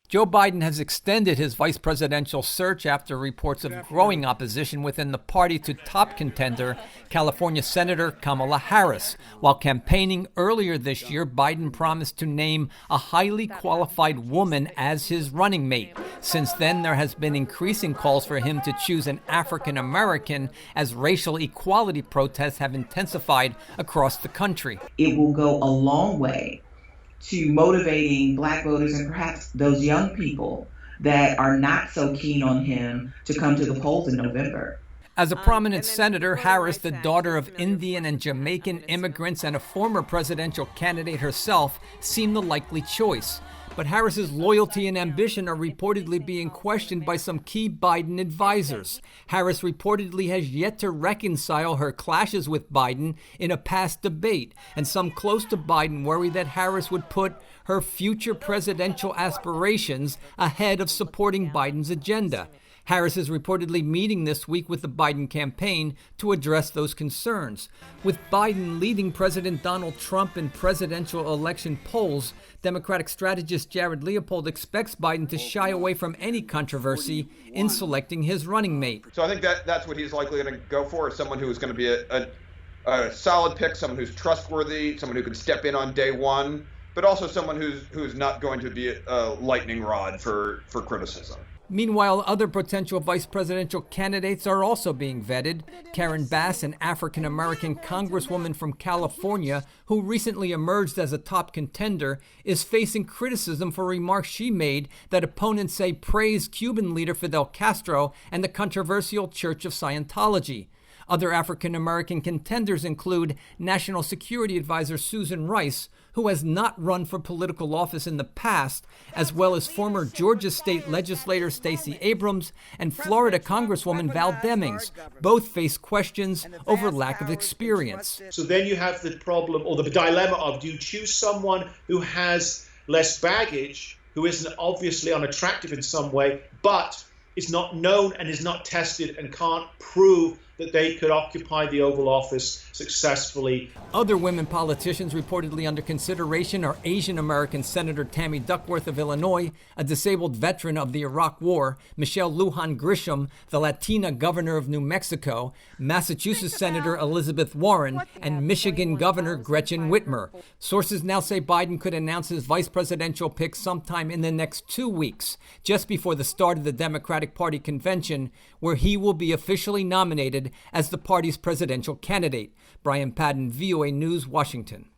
Joe Biden has extended his vice presidential search after reports of growing opposition within the party to top contender, California Senator Kamala Harris. While campaigning earlier this year, Biden promised to name a highly qualified woman as his running mate. Since then, there has been increasing calls for him to choose an African American as racial equality protests have intensified across the country. It will go a long way to motivating Black voters and perhaps those young people that are not so keen on him to come to the polls in November. As a prominent senator, Harris, the daughter of Indian and Jamaican immigrants and a former presidential candidate herself, seemed the likely choice. But Harris's loyalty and ambition are reportedly being questioned by some key Biden advisors. Harris reportedly has yet to reconcile her clashes with Biden in a past debate, and some close to Biden worry that Harris would put her future presidential aspirations ahead of supporting Biden's agenda. Harris is reportedly meeting this week with the Biden campaign to address those concerns. With Biden leading President Donald Trump in presidential election polls, Democratic strategist Jared Leopold expects Biden to shy away from any controversy in selecting his running mate. So I think that's what he's likely going to go for, is someone who is going to be a solid pick, someone who's trustworthy, someone who can step in on day one, but also someone who's not going to be a lightning rod for criticism. Meanwhile, other potential vice presidential candidates are also being vetted. Karen Bass, an African-American congresswoman from California who recently emerged as a top contender, is facing criticism for remarks she made that opponents say praise Cuban leader Fidel Castro and the controversial Church of Scientology. Other African-American contenders include National Security Advisor Susan Rice, who has not run for political office in the past, as well as former Georgia state legislator Stacey Abrams and Florida Congresswoman Val Demings. Both face questions over lack of experience. So then you have the problem or the dilemma of, do you choose someone who has less baggage, who isn't obviously unattractive in some way, but is not known and is not tested and can't prove that they could occupy the Oval Office successfully. Other women politicians reportedly under consideration are Asian American Senator Tammy Duckworth of Illinois, a disabled veteran of the Iraq War, Michelle Lujan Grisham, the Latina governor of New Mexico, Massachusetts Senator Elizabeth Warren, and Michigan Governor Gretchen Whitmer. Sources now say Biden could announce his vice presidential pick sometime in the next 2 weeks, just before the start of the Democratic Party convention, where he will be officially nominated as the party's presidential candidate. Brian Padden, VOA News, Washington.